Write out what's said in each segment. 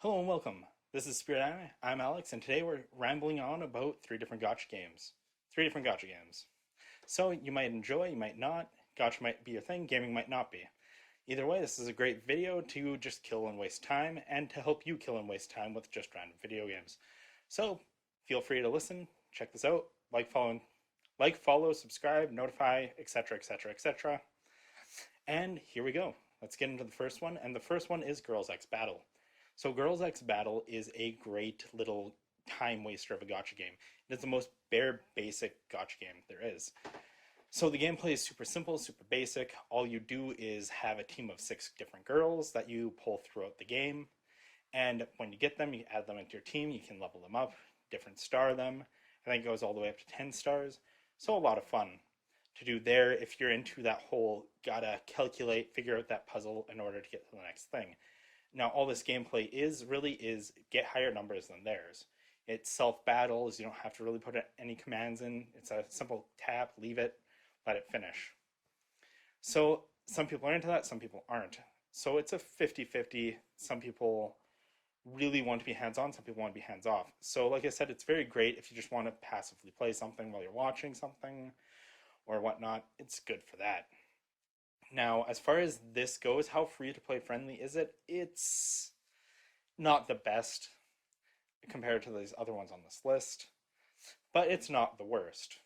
Hello and welcome. This is Spirit Anime. I'm Alex, and today we're rambling on about three different gacha games. Three different gacha games. So you might enjoy, you might not. Gacha might be your thing, gaming might not be. Either way, this is a great video to just kill and waste time, and to help you kill and waste time with just random video games. So feel free to listen, check this out, follow, subscribe, notify, etc., etc., etc. And here we go. Let's get into the first one, and the first one is Girls X Battle. So Girls X Battle is a great little time waster of a gacha game. It is the most bare basic gacha game there is. So the gameplay is super simple, super basic. All you do is have a team of 6 different girls that you pull throughout the game. And when you get them, you add them into your team. You can level them up, different star them. I think it goes all the way up to 10 stars. So a lot of fun to do there if you're into that whole gotta calculate, figure out that puzzle in order to get to the next thing. Now, all this gameplay is get higher numbers than theirs. It's self-battles. You don't have to really put any commands in. It's a simple tap, leave it, let it finish. So some people are into that, some people aren't. So it's a 50-50. Some people really want to be hands-on, some people want to be hands-off. So like I said, it's very great if you just want to passively play something while you're watching something or whatnot. It's good for that. Now, as far as this goes, how free-to-play friendly is it? It's not the best compared to these other ones on this list, but it's not the worst.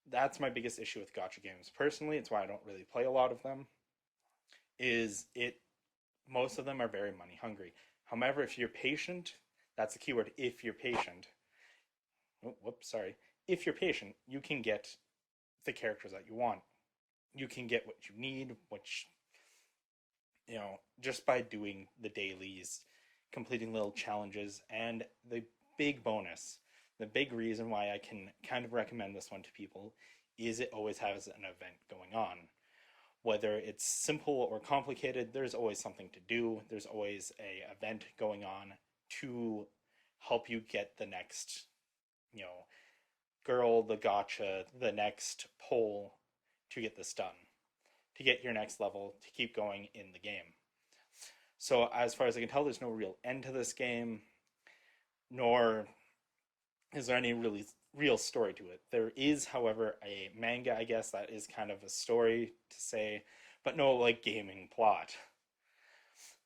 That's my biggest issue with gacha games. Personally, it's why I don't really play a lot of them, most of them are very money hungry. However, if you're patient, that's the keyword, if you're patient. If you're patient, you can get the characters that you want. You can get what you need, just by doing the dailies, completing little challenges, and the big bonus, the big reason why I can kind of recommend this one to people is it always has an event going on. Whether it's simple or complicated, there's always something to do. There's always an event going on to help you get the next, girl, the gacha, the next poll, to get this done, to get your next level, to keep going in the game. So as far as I can tell, there's no real end to this game, nor is there any really real story to it. There is, however, a manga, I guess, that is kind of a story to say, but no gaming plot.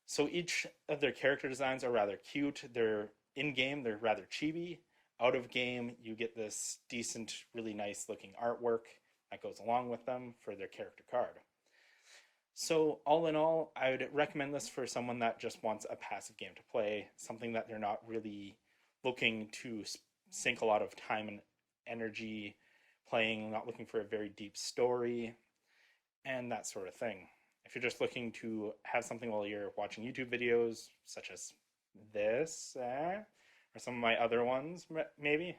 So each of their character designs are rather cute. They're in-game, they're rather chibi. Out of game, you get this decent, really nice looking artwork that goes along with them for their character card. So all in all, I would recommend this for someone that just wants a passive game to play, something that they're not really looking to sink a lot of time and energy playing, not looking for a very deep story, and that sort of thing. If you're just looking to have something while you're watching YouTube videos, such as this, or some of my other ones, maybe,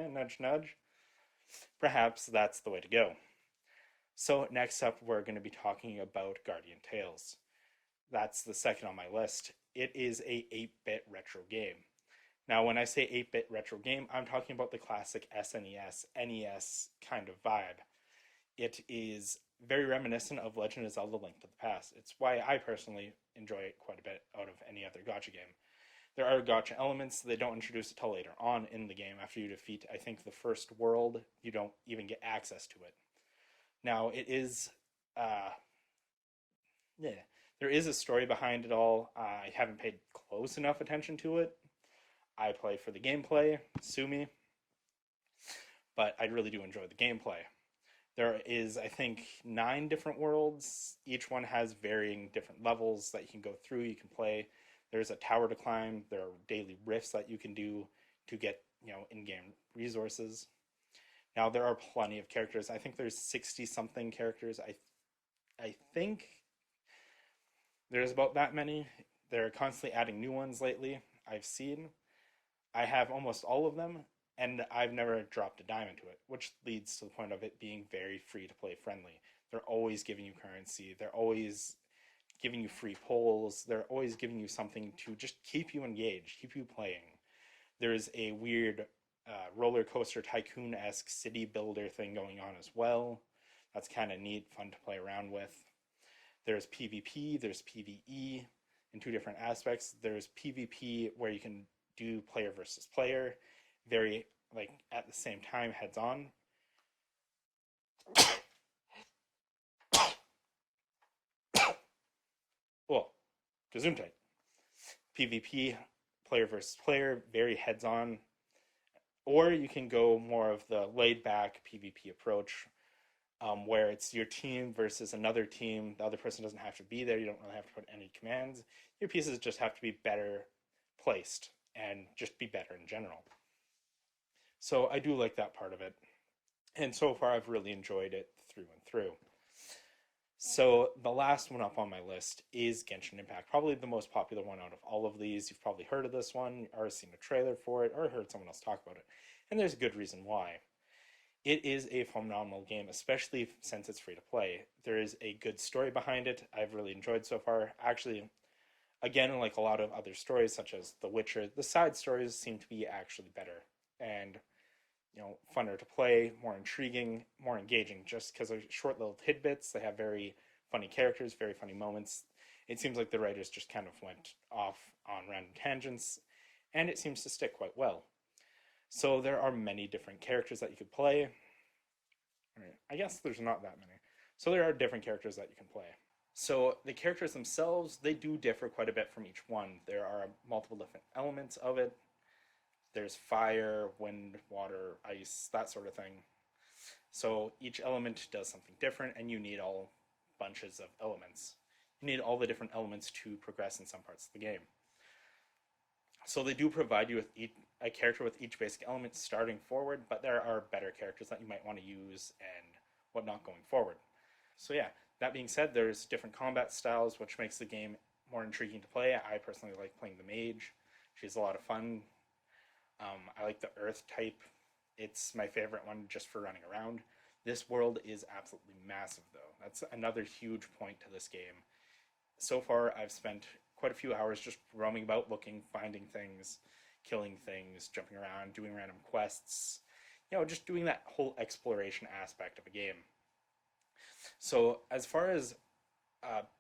nudge nudge, perhaps that's the way to go. So next up, we're going to be talking about Guardian Tales. That's the second on my list. It is a 8-bit retro game. Now, when I say 8-bit retro game, I'm talking about the classic SNES, NES kind of vibe. It is very reminiscent of Legend of Zelda: Link to the Past. It's why I personally enjoy it quite a bit out of any other gacha game. There are gacha elements. They don't introduce it till later on in the game. After you defeat, I think, the first world, you don't even get access to it. Now, it is, there is a story behind it all. I haven't paid close enough attention to it. I play for the gameplay, sue me, but I really do enjoy the gameplay. There is, I think, 9 different worlds. Each one has varying different levels that you can go through, you can play. There's a tower to climb. There are daily rifts that you can do to get, in-game resources. Now, there are plenty of characters. I think there's 60-something characters. I think there's about that many. They're constantly adding new ones lately, I've seen. I have almost all of them, and I've never dropped a dime into it, which leads to the point of it being very free-to-play friendly. They're always giving you currency. They're always giving you free polls. They're always giving you something to just keep you engaged, keep you playing. There's a weird roller coaster tycoon-esque city builder thing going on as well. That's kind of neat, fun to play around with. There's PvP, there's PvE, in two different aspects. There's PvP where you can do player versus player, very like at the same time, heads on. Well, Gesundheit. PvP, player versus player, very heads on. Or you can go more of the laid back PvP approach, where it's your team versus another team. The other person doesn't have to be there. You don't really have to put any commands. Your pieces just have to be better placed and just be better in general. So I do like that part of it. And so far, I've really enjoyed it through and through. So the last one up on my list is Genshin Impact, probably the most popular one out of all of these. You've probably heard of this one, or seen a trailer for it, or heard someone else talk about it. And there's a good reason why. It is a phenomenal game, especially since it's free to play. There is a good story behind it. I've really enjoyed so far. Actually, again, like a lot of other stories, such as The Witcher, the side stories seem to be actually better and funner to play, more intriguing, more engaging. Just because of short little tidbits, they have very funny characters, very funny moments. It seems like the writers just kind of went off on random tangents, and it seems to stick quite well. So there are many different characters that you could play. I guess there's not that many. So there are different characters that you can play. So the characters themselves, they do differ quite a bit from each one. There are multiple different elements of it. There's fire, wind, water, ice, that sort of thing. So each element does something different, and you need all bunches of elements. You need all the different elements to progress in some parts of the game. So they do provide you with a character with each basic element starting forward, but there are better characters that you might want to use and whatnot going forward. So yeah, that being said, there's different combat styles, which makes the game more intriguing to play. I personally like playing the mage. She's a lot of fun. I like the earth type. It's my favorite one just for running around. This world is absolutely massive, though. That's another huge point to this game. So far, I've spent quite a few hours just roaming about, looking, finding things, killing things, jumping around, doing random quests, just doing that whole exploration aspect of a game. So as far as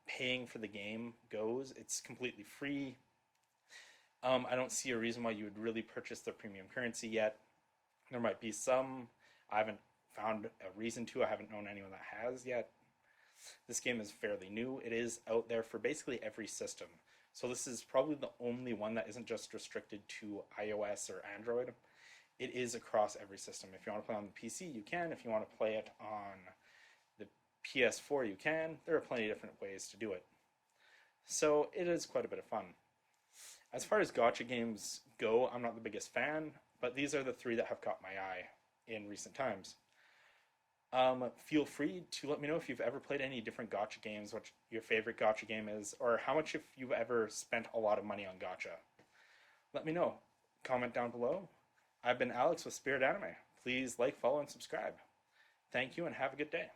paying for the game goes, it's completely free. I don't see a reason why you would really purchase the premium currency yet. There might be some. I haven't found a reason to. I haven't known anyone that has yet. This game is fairly new. It is out there for basically every system. So this is probably the only one that isn't just restricted to iOS or Android. It is across every system. If you want to play on the PC, you can. If you want to play it on the PS4, you can. There are plenty of different ways to do it. So it is quite a bit of fun. As far as gacha games go, I'm not the biggest fan, but these are the three that have caught my eye in recent times. Feel free to let me know if you've ever played any different gacha games, what your favorite gacha game is, or how much if you've ever spent a lot of money on gacha. Let me know. Comment down below. I've been Alex with Spirit Anime. Please like, follow, and subscribe. Thank you, and have a good day.